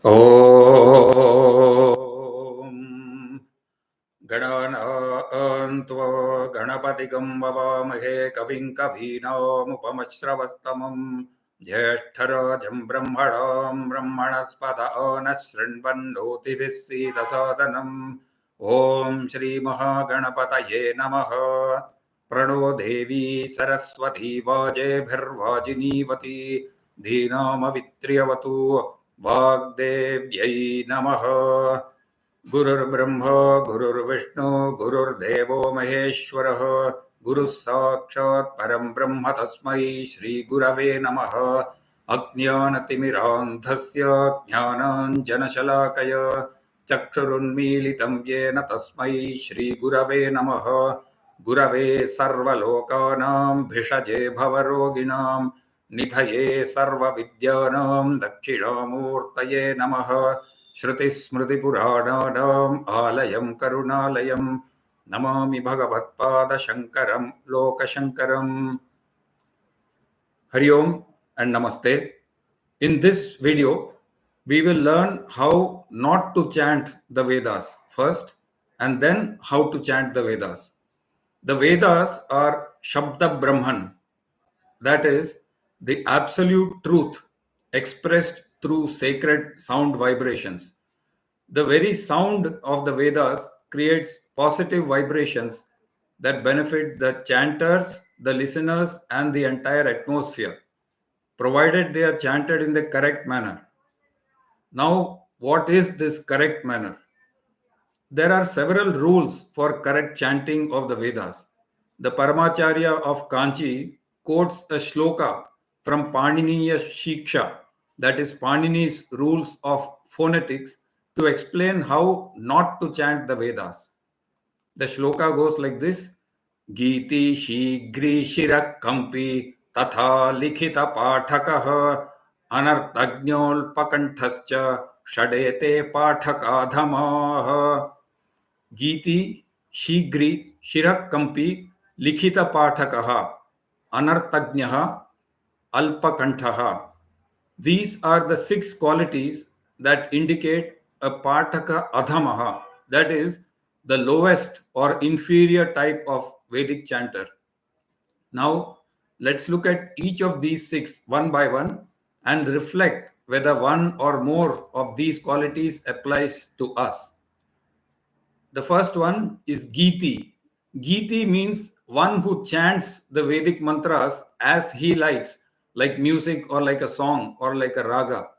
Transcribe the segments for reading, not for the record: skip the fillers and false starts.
ॐ गणान्त्वा गणपतिगं ववामहे कविं कवीनामुपमश्रवस्तमं ज्येष्ठराजं ब्रह्मणां ब्रह्मणस्पत नः शृण्वन्नोतिभिः सीदसादनम् ॐ श्रीमहागणपतये नमः। प्रणो देवी सरस्वती वाजेभिर्वाजिनीवती धीनामवित्र्यवतु वाग्देव्यै नमः। गुरुर्ब्रह्मा गुरुर्विष्णु गुरुर्देवो महेश्वरः गुरुः साक्षात् परं ब्रह्म तस्मै श्रीगुरवे नमः। अज्ञानतिमिरान्धस्य ज्ञानाञ्जनशलाकया चक्षुरुन्मीलितं येन तस्मै श्रीगुरवे नमः। गुरवे सर्वलोकानां भिषजे भवरोगिणां निधये सर्वविद्यानां दक्षिणामूर्तये नमः। श्रुतिस्मृतिपुराणानाम् आलयं करुणालयं Namami भगवत्पादशङ्करं लोकशङ्करम्। Hari Om and Namaste. In this video, we will learn how not to chant the Vedas first and then how to chant the Vedas. The Vedas are Shabda Brahman, that is, the absolute truth expressed through sacred sound vibrations. The very sound of the Vedas creates positive vibrations that benefit the chanters, the listeners, and the entire atmosphere, provided they are chanted in the correct manner. Now, what is this correct manner? There are several rules for correct chanting of the Vedas. The Paramacharya of Kanchi quotes a shloka from Paniniya Shiksha, that is Panini's rules of phonetics, to explain how not to chant the Vedas. The shloka goes like this: Giti shigri shirakampi tatha likhita pathakaha anartagnol pakanthascha shadete pathakadhamaha. Giti shigri shirakampi likhita pathakaha anartagnaha alpakanthaha. These are the 6 qualities that indicate a Pathaka Adhamaha, that is, the lowest or inferior type of Vedic chanter. Now, let's look at each of these 6 one by one and reflect whether one or more of these qualities applies to us. The first one is Giti. Giti means one who chants the Vedic mantras as he likes, like music or like a song or like a raga.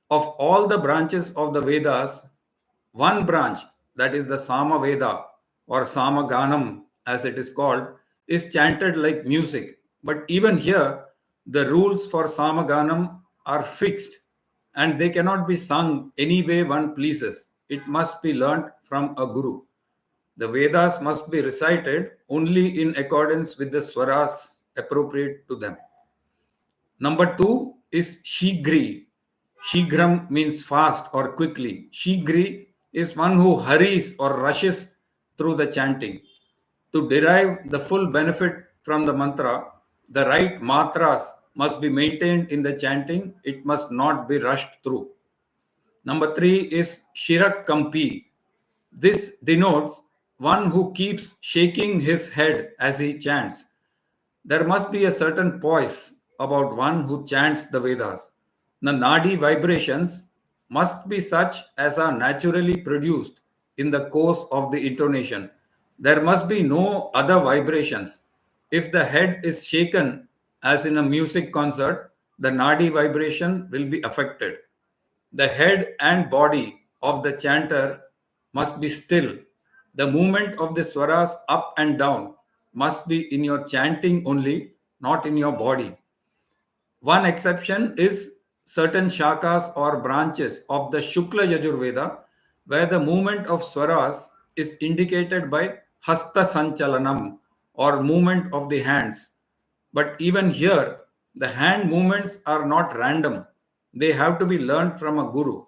Of all the branches of the Vedas, one branch, that is the Sama Veda or Samaganam as it is called, is chanted like music. But even here, the rules for Samaganam are fixed and they cannot be sung any way one pleases. It must be learnt from a guru. The Vedas must be recited only in accordance with the swaras appropriate to them. Number 2 is Shigri. Shigram means fast or quickly. Shigri is one who hurries or rushes through the chanting. To derive the full benefit from the mantra, the right matras must be maintained in the chanting. It must not be rushed through. Number 3 is Shirakampi. This denotes one who keeps shaking his head as he chants. There must be a certain poise about one who chants the Vedas. The nadi vibrations must be such as are naturally produced in the course of the intonation. There must be no other vibrations. If the head is shaken, as in a music concert, the nadi vibration will be affected. The head and body of the chanter must be still. The movement of the swaras up and down must be in your chanting only, not in your body. One exception is certain shakas or branches of the Shukla Yajurveda, where the movement of swaras is indicated by hasta sanchalanam or movement of the hands. But even here, the hand movements are not random. They have to be learned from a guru.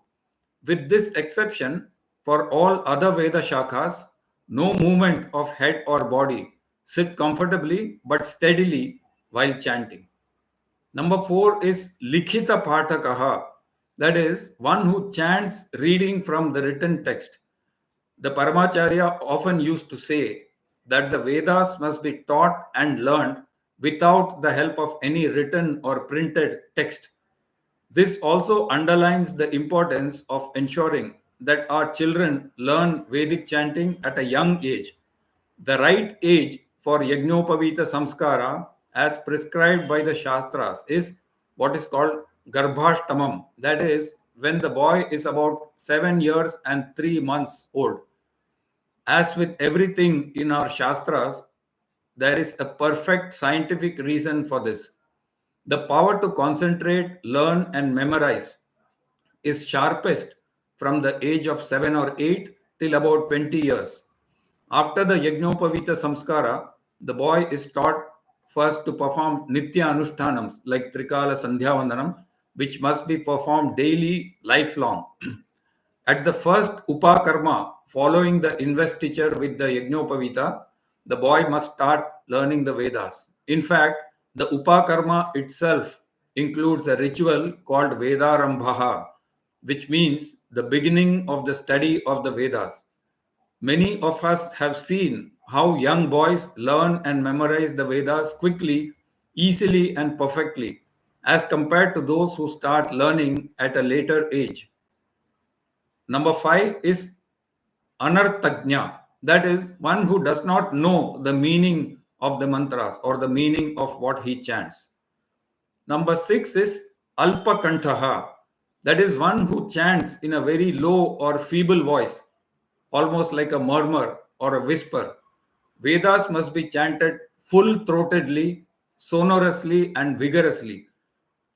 With this exception, for all other Veda shakas, no movement of head or body. Sit comfortably but steadily while chanting. Number 4 is Likhita Pathakaha. that is, one who chants reading from the written text. The Paramacharya often used to say that the Vedas must be taught and learned without the help of any written or printed text. This also underlines the importance of ensuring that our children learn Vedic chanting at a young age. The right age for Yagnopavita Samskara, as prescribed by the Shastras, is what is called Garbhashtamam. That is, when the boy is about 7 years and 3 months old. As with everything in our Shastras, there is a perfect scientific reason for this. The power to concentrate, learn, and memorize is sharpest from the age of 7 or 8 till about 20 years. After the Yagnopavita Samskara, the boy is taught first to perform Nitya Anushtanams like Trikala Sandhyavandanam, which must be performed daily, lifelong. At the first Upakarma, following the investiture with the Yagnopavita, the boy must start learning the Vedas. In fact, the Upakarma itself includes a ritual called Vedarambhaha, which means the beginning of the study of the Vedas. Many of us have seen how young boys learn and memorize the Vedas quickly, easily, and perfectly, as compared to those who start learning at a later age. Number 5 is anarthagnya, that is, one who does not know the meaning of the mantras or the meaning of what he chants. Number 6 is alpakantaha, that is, one who chants in a very low or feeble voice, almost like a murmur or a whisper. Vedas must be chanted full throatedly, sonorously, and vigorously.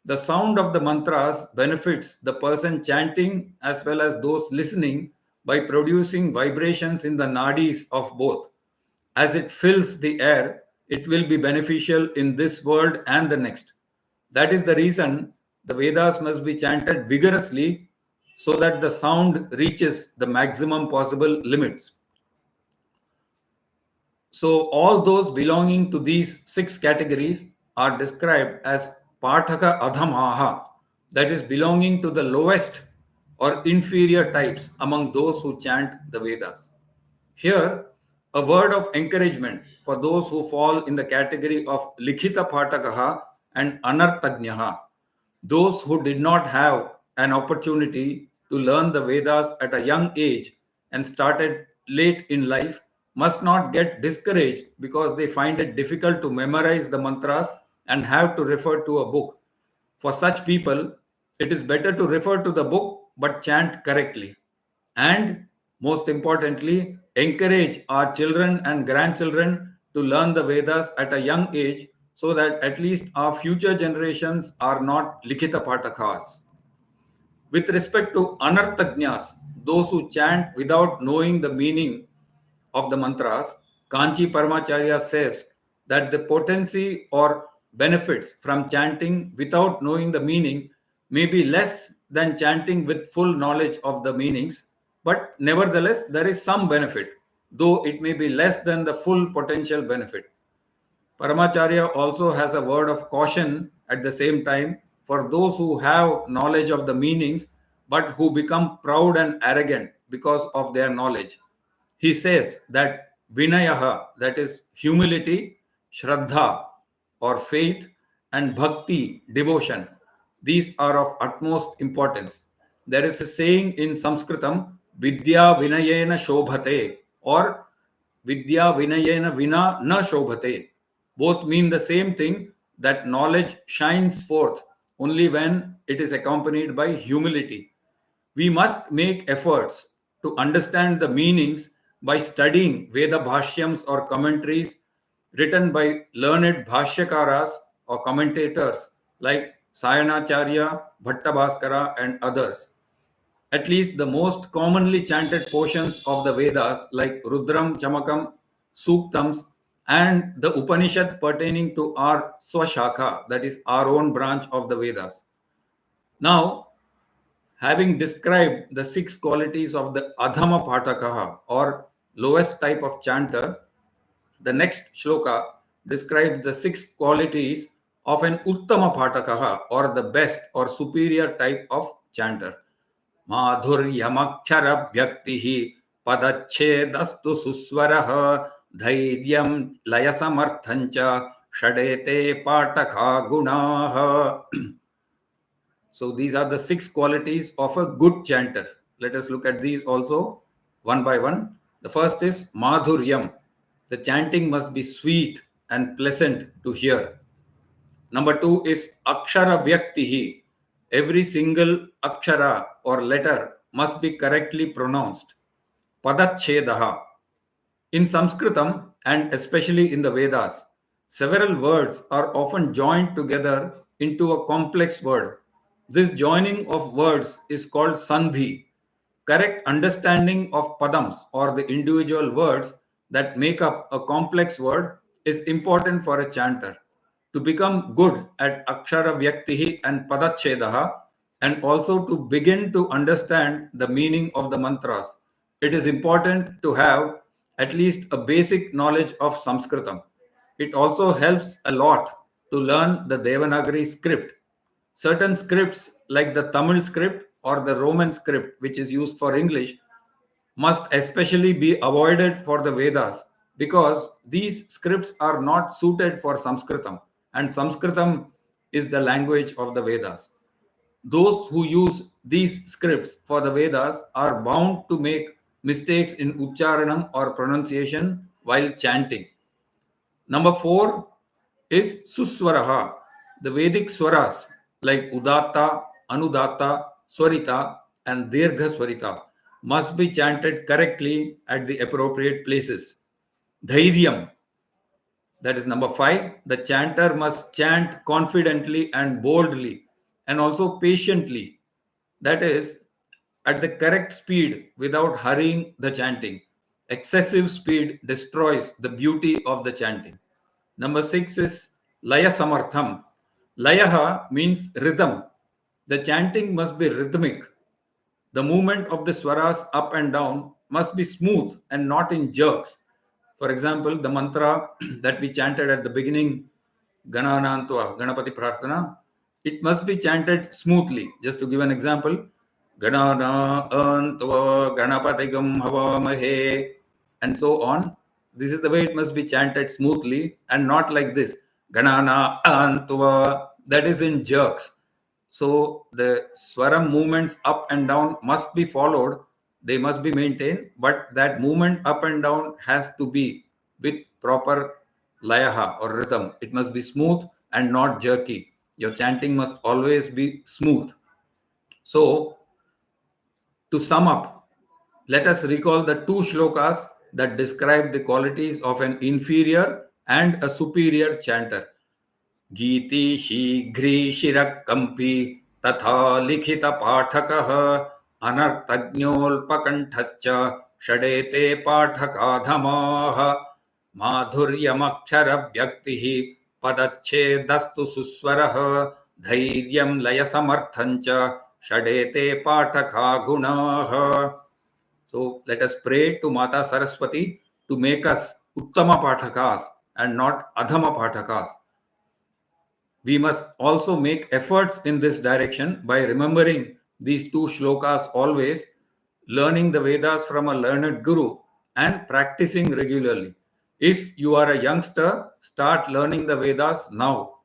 The sound of the mantras benefits the person chanting as well as those listening by producing vibrations in the nadis of both. As it fills the air, it will be beneficial in this world and the next. That is the reason the Vedas must be chanted vigorously so that the sound reaches the maximum possible limits. So, all those belonging to these 6 categories are described as Pathaka Adhamaha, that is, belonging to the lowest or inferior types among those who chant the Vedas. Here, a word of encouragement for those who fall in the category of Likhita Patakaha and Anartagnaha, those who did not have an opportunity to learn the Vedas at a young age and started late in life must not get discouraged because they find it difficult to memorize the mantras and have to refer to a book. For such people, it is better to refer to the book but chant correctly. And most importantly, encourage our children and grandchildren to learn the Vedas at a young age so that at least our future generations are not Likhita Patakas. With respect to Anarthagnyas, those who chant without knowing the meaning of the mantras, Kanchi Paramacharya says that the potency or benefits from chanting without knowing the meaning may be less than chanting with full knowledge of the meanings, but nevertheless, there is some benefit, though it may be less than the full potential benefit. Paramacharya also has a word of caution at the same time for those who have knowledge of the meanings but who become proud and arrogant because of their knowledge. He says that Vinayaha, that is humility, Shraddha or faith, and Bhakti, devotion, these are of utmost importance. There is a saying in Sanskritam, Vidya Vinayena Shobhate, or Vidya Vinayena Vina Na Shobhate. Both mean the same thing, that knowledge shines forth only when it is accompanied by humility. We must make efforts to understand the meanings by studying Veda Bhashyams or commentaries written by learned Bhashyakaras or commentators like Sayanacharya, Bhattabhaskara, and others. At least the most commonly chanted portions of the Vedas like Rudram, Chamakam, Suktams, and the Upanishad pertaining to our Swashakha, that is our own branch of the Vedas. Now, having described the 6 qualities of the Adhama Patakaha or lowest type of chanter, the next shloka describes the 6 qualities of an Uttama Patakaha or the best or superior type of chanter. Madhuryamakshara vyaktihi padachchedastu suswaraha dhairyam layasamarthancha shadete pataka gunaha. So these are the 6 qualities of a good chanter. Let us look at these also one by one. The first is madhuryam. The chanting must be sweet and pleasant to hear. Number 2 is akshara vyaktihi. Every single akshara or letter must be correctly pronounced. Padachchedaha. In Sanskritam and especially in the Vedas, several words are often joined together into a complex word. This joining of words is called sandhi. Correct understanding of padams or the individual words that make up a complex word is important for a chanter. To become good at akshara vyaktihi and padachchedaha, and also to begin to understand the meaning of the mantras, it is important to have at least a basic knowledge of Sanskritam. It also helps a lot to learn the Devanagari script. Certain scripts, like the Tamil script or the Roman script, which is used for English, must especially be avoided for the Vedas because these scripts are not suited for Sanskritam, and Sanskritam is the language of the Vedas. Those who use these scripts for the Vedas are bound to make mistakes in Ucharanam or pronunciation while chanting. Number 4 is Suswaraha. The Vedic swaras like Udatta, Anudatta, Swarita, and Dirgha Swarita must be chanted correctly at the appropriate places. Dhairyam, that is number 5. The chanter must chant confidently and boldly and also patiently. That is, at the correct speed without hurrying the chanting. Excessive speed destroys the beauty of the chanting. Number 6 is Laya Samartham. Layaha means rhythm. The chanting must be rhythmic. The movement of the swaras up and down must be smooth and not in jerks. For example, the mantra that we chanted at the beginning, Gananantva, Ganapati Prarthana, it must be chanted smoothly. Just to give an example, Gananantva, Ganapatigam Havamahe, and so on. This is the way it must be chanted smoothly and not like this. Ganana Antva, that is in jerks. So the swaram movements up and down must be followed. They must be maintained, but that movement up and down has to be with proper layaha or rhythm. It must be smooth and not jerky. Your chanting must always be smooth. So to sum up, let us recall the 2 shlokas that describe the qualities of an inferior and a superior chanter. गीति शीघ्री शिरकंपी तथा लिखित पाठकः अनर्थज्ञोल्पकण्ठश्च षडेते पाठकाधमाः माधुर्यमक्षरव्यक्तिः पदच्छेदस्तु सुस्वरः धैर्यं लयसमर्थञ्च षडेते पाठका गुणाः. So let us pray to Mata Saraswati to make us uttama pathakas and not adhama pathakas. We must also make efforts in this direction by remembering these 2 shlokas always, learning the Vedas from a learned guru, and practicing regularly. If you are a youngster, start learning the Vedas now.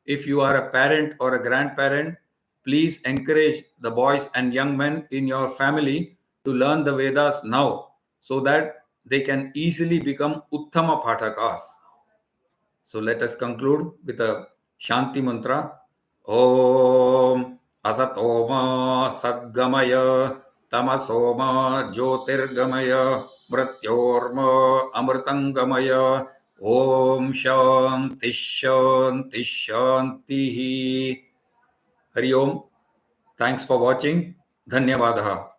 If you are a parent or a grandparent, please encourage the boys and young men in your family to learn the Vedas now so that they can easily become Uttama Pathakas. So let us conclude with a Shanti mantra. Om Asatoma Sadgamaya Tamasoma Jyotirgamaya Mrityorma Amritangamaya Om Shanti Shanti Shanti. Hari Om. Thanks for watching. Dhanyavadaha.